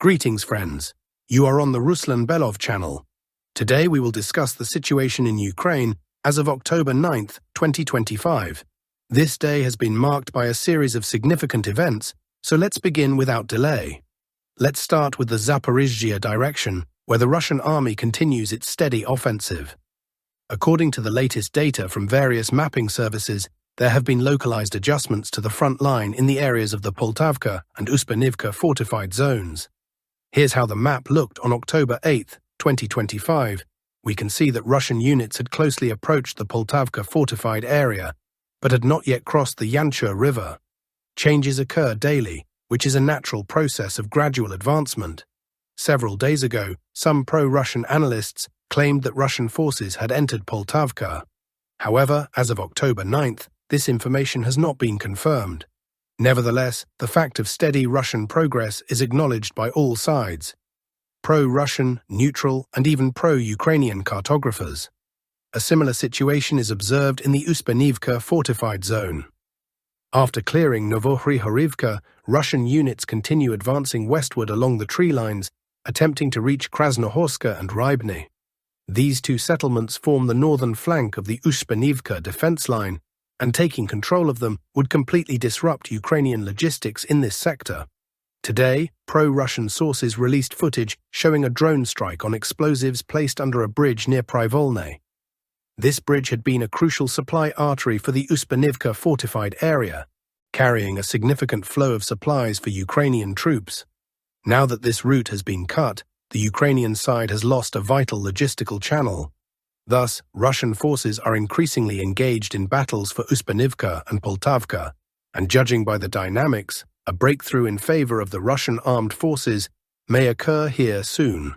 Greetings, friends. You are on the Ruslan Belov channel. Today we will discuss the situation in Ukraine as of October 9th, 2025. This day has been marked by a series of significant events, so let's begin without delay. Let's start with the Zaporizhzhia direction, where the Russian army continues its steady offensive. According to the latest data from various mapping services, there have been localized adjustments to the front line in the areas of the Poltavka and Uspenivka fortified zones. Here's how the map looked on October 8, 2025. We can see that Russian units had closely approached the Poltavka fortified area, but had not yet crossed the Yanchur River. Changes occur daily, which is a natural process of gradual advancement. Several days ago, some pro-Russian analysts claimed that Russian forces had entered Poltavka. However, as of October 9th, this information has not been confirmed. Nevertheless, the fact of steady Russian progress is acknowledged by all sides: pro-Russian, neutral, and even pro-Ukrainian cartographers. A similar situation is observed in the Uspenivka fortified zone. After clearing Novohrihorivka, Russian units continue advancing westward along the tree lines, attempting to reach Krasnohorska and Rybny. These two settlements form the northern flank of the Uspenivka defense line, and taking control of them would completely disrupt Ukrainian logistics in this sector. Today, pro-Russian sources released footage showing a drone strike on explosives placed under a bridge near Privolne. This bridge had been a crucial supply artery for the Uspenivka fortified area, carrying a significant flow of supplies for Ukrainian troops. Now that this route has been cut, the Ukrainian side has lost a vital logistical channel. Thus, Russian forces are increasingly engaged in battles for Uspenivka and Poltavka, and judging by the dynamics, a breakthrough in favor of the Russian armed forces may occur here soon.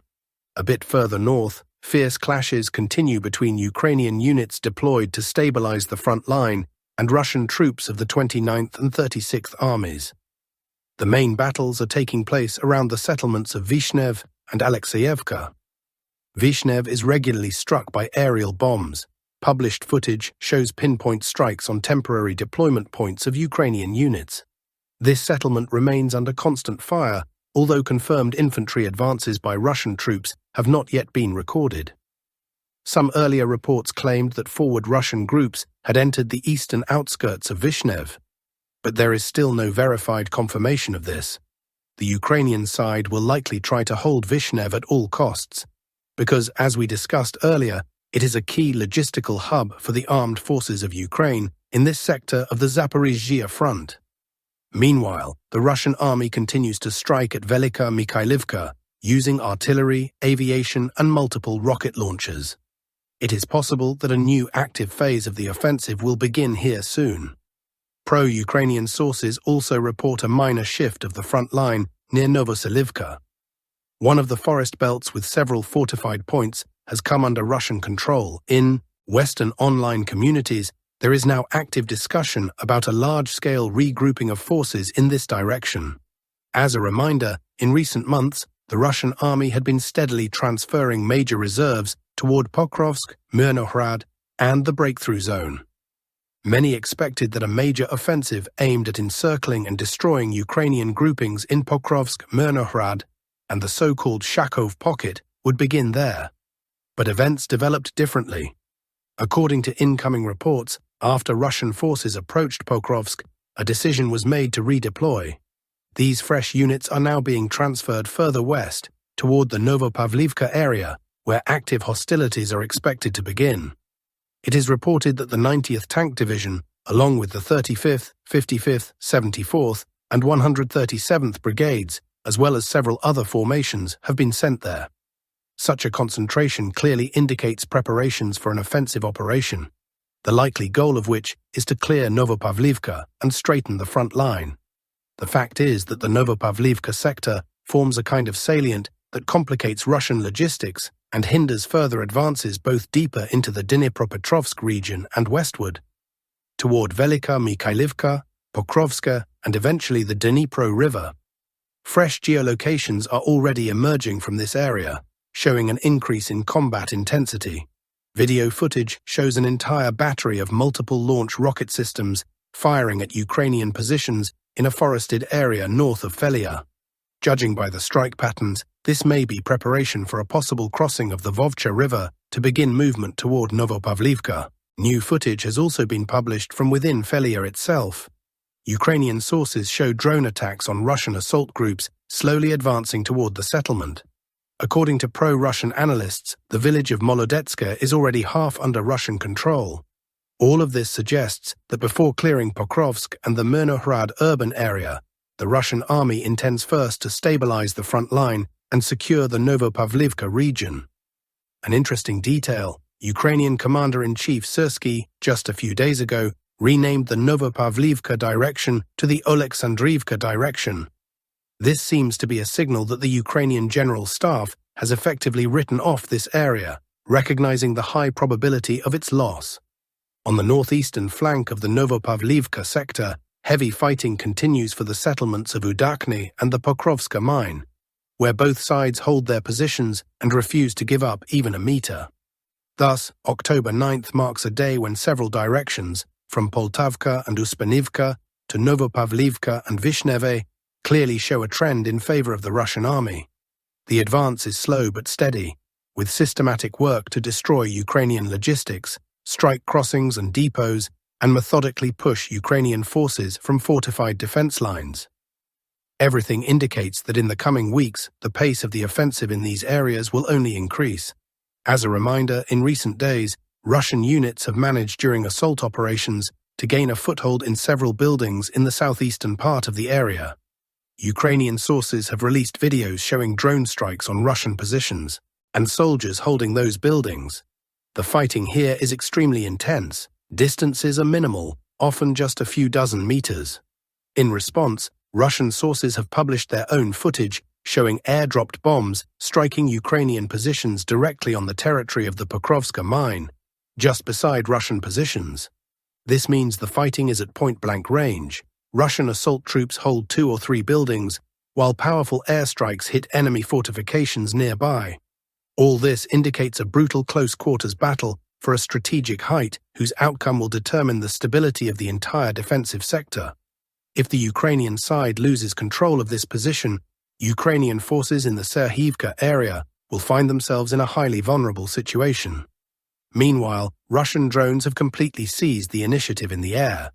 A bit further north, fierce clashes continue between Ukrainian units deployed to stabilize the front line and Russian troops of the 29th and 36th Armies. The main battles are taking place around the settlements of Vyshnev and Alexeyevka. Vyshnev is regularly struck by aerial bombs. Published footage shows pinpoint strikes on temporary deployment points of Ukrainian units. This settlement remains under constant fire, although confirmed infantry advances by Russian troops have not yet been recorded. Some earlier reports claimed that forward Russian groups had entered the eastern outskirts of Vyshnev, but there is still no verified confirmation of this. The Ukrainian side will likely try to hold Vyshnev at all costs, because, as we discussed earlier, it is a key logistical hub for the armed forces of Ukraine in this sector of the Zaporizhzhia front. Meanwhile, the Russian army continues to strike at Velika Mikhailivka, using artillery, aviation, and multiple rocket launchers. It is possible that a new active phase of the offensive will begin here soon. Pro-Ukrainian sources also report a minor shift of the front line near Novoselivka. One of the forest belts with several fortified points has come under Russian control. In Western online communities, there is now active discussion about a large-scale regrouping of forces in this direction. As a reminder, in recent months, the Russian army had been steadily transferring major reserves toward Pokrovsk, Myrnohrad, and the Breakthrough Zone. Many expected that a major offensive aimed at encircling and destroying Ukrainian groupings in Pokrovsk, Myrnohrad, and the so-called Shakov pocket would begin there. But events developed differently. According to incoming reports, after Russian forces approached Pokrovsk, a decision was made to redeploy. These fresh units are now being transferred further west, toward the Novopavlivka area, where active hostilities are expected to begin. It is reported that the 90th Tank Division, along with the 35th, 55th, 74th, and 137th Brigades, as well as several other formations, have been sent there. Such a concentration clearly indicates preparations for an offensive operation, the likely goal of which is to clear Novopavlivka and straighten the front line. The fact is that the Novopavlivka sector forms a kind of salient that complicates Russian logistics and hinders further advances both deeper into the Dnipropetrovsk region and westward, toward Velika Mikhailivka, Pokrovska, and eventually the Dnipro River. Fresh geolocations are already emerging from this area, showing an increase in combat intensity. Video footage shows an entire battery of multiple launch rocket systems firing at Ukrainian positions in a forested area north of Felia. Judging by the strike patterns, this may be preparation for a possible crossing of the Vovcha River to begin movement toward Novopavlivka. New footage has also been published from within Felia itself. Ukrainian sources show drone attacks on Russian assault groups slowly advancing toward the settlement. According to pro-Russian analysts, the village of Molodetska is already half under Russian control. All of this suggests that before clearing Pokrovsk and the Myrnohrad urban area, the Russian army intends first to stabilize the front line and secure the Novopavlivka region. An interesting detail, Ukrainian Commander-in-Chief Syrsky, just a few days ago, renamed the Novopavlivka direction to the Oleksandrivka direction. This seems to be a signal that the Ukrainian General Staff has effectively written off this area, recognizing the high probability of its loss. On the northeastern flank of the Novopavlivka sector, heavy fighting continues for the settlements of Udakny and the Pokrovska mine, where both sides hold their positions and refuse to give up even a meter. Thus, October 9th marks a day when several directions, from Poltavka and Uspanivka to Novopavlivka and Vishneve, clearly show a trend in favor of the Russian army. The advance is slow but steady, with systematic work to destroy Ukrainian logistics, strike crossings and depots, and methodically push Ukrainian forces from fortified defense lines. Everything indicates that in the coming weeks, the pace of the offensive in these areas will only increase. As a reminder, in recent days, Russian units have managed during assault operations to gain a foothold in several buildings in the southeastern part of the area. Ukrainian sources have released videos showing drone strikes on Russian positions and soldiers holding those buildings. The fighting here is extremely intense. Distances are minimal, often just a few dozen meters. In response, Russian sources have published their own footage showing air-dropped bombs striking Ukrainian positions directly on the territory of the Pokrovska mine, just beside Russian positions. This means the fighting is at point-blank range. Russian assault troops hold 2 or 3 buildings, while powerful airstrikes hit enemy fortifications nearby. All this indicates a brutal close-quarters battle for a strategic height whose outcome will determine the stability of the entire defensive sector. If the Ukrainian side loses control of this position, Ukrainian forces in the Serhivka area will find themselves in a highly vulnerable situation. Meanwhile, Russian drones have completely seized the initiative in the air.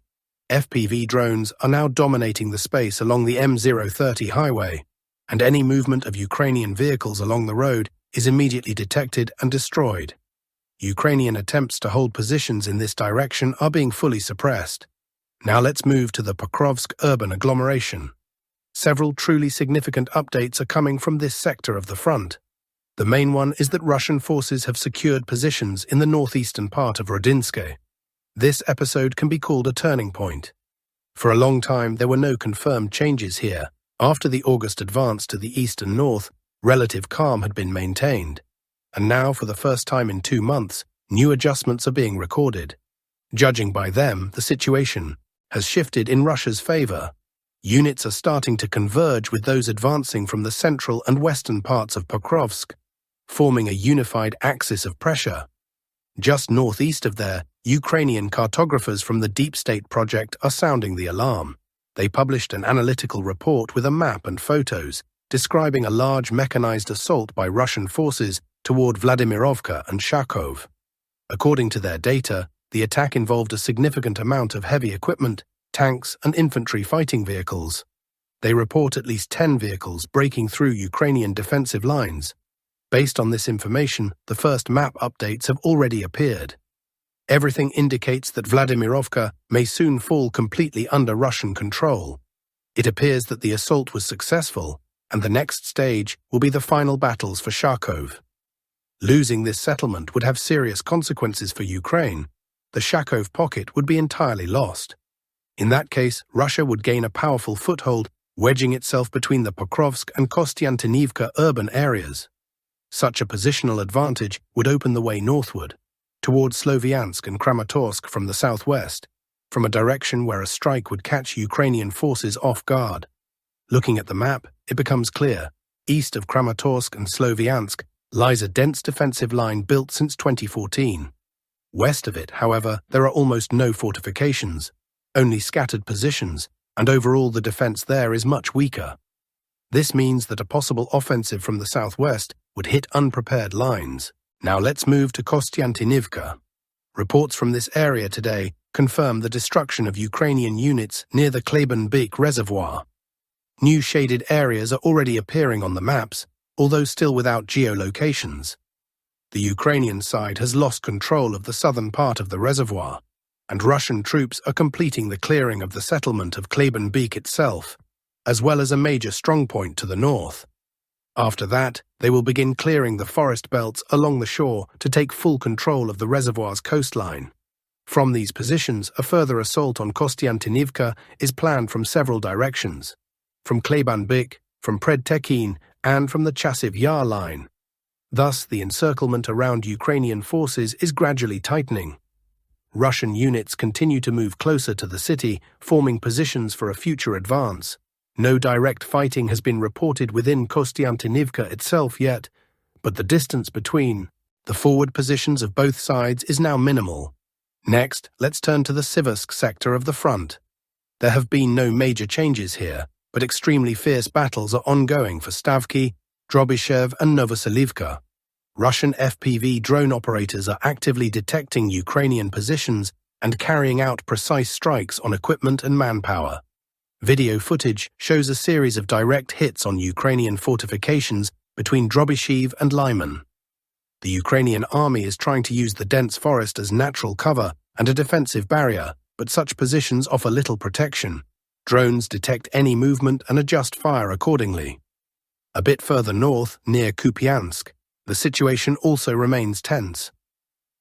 FPV drones are now dominating the space along the M030 highway, and any movement of Ukrainian vehicles along the road is immediately detected and destroyed. Ukrainian attempts to hold positions in this direction are being fully suppressed. Now let's move to the Pokrovsk urban agglomeration. Several truly significant updates are coming from this sector of the front. The main one is that Russian forces have secured positions in the northeastern part of Rodinske. This episode can be called a turning point. For a long time, there were no confirmed changes here. After the August advance to the east and north, relative calm had been maintained. And now, for the first time in 2 months, new adjustments are being recorded. Judging by them, the situation has shifted in Russia's favor. Units are starting to converge with those advancing from the central and western parts of Pokrovsk, forming a unified axis of pressure. Just northeast of there, Ukrainian cartographers from the Deep State project are sounding the alarm. They published an analytical report with a map and photos describing a large mechanized assault by Russian forces toward Vladimirovka and Shakov. According to their data, the attack involved a significant amount of heavy equipment, tanks, and infantry fighting vehicles. They report at least 10 vehicles breaking through Ukrainian defensive lines. Based on this information, the first map updates have already appeared. Everything indicates that Vladimirovka may soon fall completely under Russian control. It appears that the assault was successful, and the next stage will be the final battles for Shakov. Losing this settlement would have serious consequences for Ukraine. The Shakov pocket would be entirely lost. In that case, Russia would gain a powerful foothold, wedging itself between the Pokrovsk and Kostiantynivka urban areas. Such a positional advantage would open the way northward, towards Sloviansk and Kramatorsk from the southwest, from a direction where a strike would catch Ukrainian forces off guard. Looking at the map, it becomes clear. East of Kramatorsk and Sloviansk lies a dense defensive line built since 2014. West of it, however, there are almost no fortifications, only scattered positions, and overall the defense there is much weaker. This means that a possible offensive from the southwest would hit unprepared lines. Now let's move to Kostiantynivka. Reports from this area today confirm the destruction of Ukrainian units near the Kleban-Byk reservoir. New shaded areas are already appearing on the maps, although still without geolocations. The Ukrainian side has lost control of the southern part of the reservoir, and Russian troops are completing the clearing of the settlement of Kleban-Byk itself, as well as a major strongpoint to the north. After that, they will begin clearing the forest belts along the shore to take full control of the reservoir's coastline. From these positions, a further assault on Kostiantynivka is planned from several directions, from Kleban-Byk, from Predtekin, and from the Chasiv Yar line. Thus, the encirclement around Ukrainian forces is gradually tightening. Russian units continue to move closer to the city, forming positions for a future advance. No direct fighting has been reported within Kostiantynivka itself yet, but the distance between the forward positions of both sides is now minimal. Next, let's turn to the Siversk sector of the front. There have been no major changes here, but extremely fierce battles are ongoing for Stavki, Drobyshev, and Novoselivka. Russian FPV drone operators are actively detecting Ukrainian positions and carrying out precise strikes on equipment and manpower. Video footage shows a series of direct hits on Ukrainian fortifications between Drobyshev and Lyman. The Ukrainian army is trying to use the dense forest as natural cover and a defensive barrier, but such positions offer little protection. Drones detect any movement and adjust fire accordingly. A bit further north, near Kupiansk, the situation also remains tense.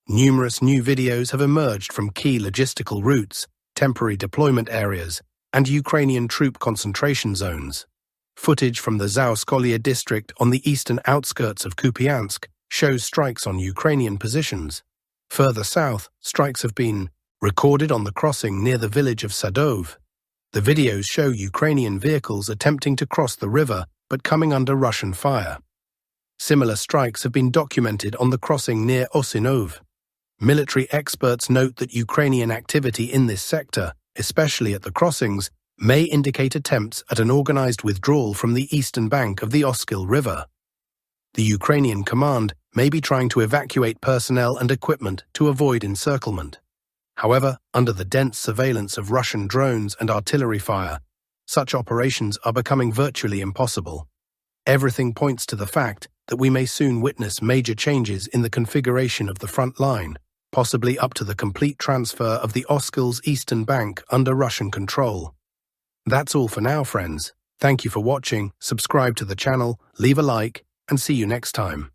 Numerous new videos have emerged from key logistical routes, temporary deployment areas, and Ukrainian troop concentration zones. Footage from the Zaoskolia district on the eastern outskirts of Kupiansk shows strikes on Ukrainian positions. Further south, strikes have been recorded on the crossing near the village of Sadov. The videos show Ukrainian vehicles attempting to cross the river but coming under Russian fire. Similar strikes have been documented on the crossing near Osinov. Military experts note that Ukrainian activity in this sector, especially at the crossings, may indicate attempts at an organized withdrawal from the eastern bank of the Oskil River. The Ukrainian command may be trying to evacuate personnel and equipment to avoid encirclement. However, under the dense surveillance of Russian drones and artillery fire, such operations are becoming virtually impossible. Everything points to the fact that we may soon witness major changes in the configuration of the front line, possibly up to the complete transfer of the Oskil's eastern bank under Russian control. That's all for now, friends. Thank you for watching, subscribe to the channel, leave a like, and see you next time.